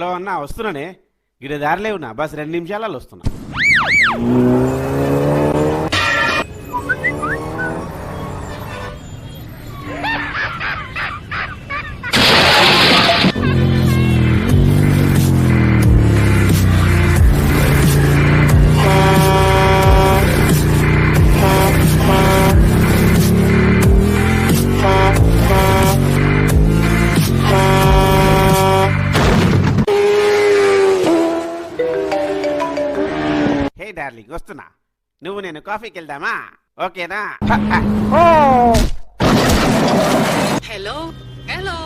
Hello అన్నా, వస్తున్నానే. గిడ దారిలే ఉన్నా, బస్ 2 నిమిషాలలో వస్తున్నా. డార్లింగ్, వస్తున్నా. నువ్వు నేను కాఫీకి వెళ్దామా? ఓకేనా? Hello hello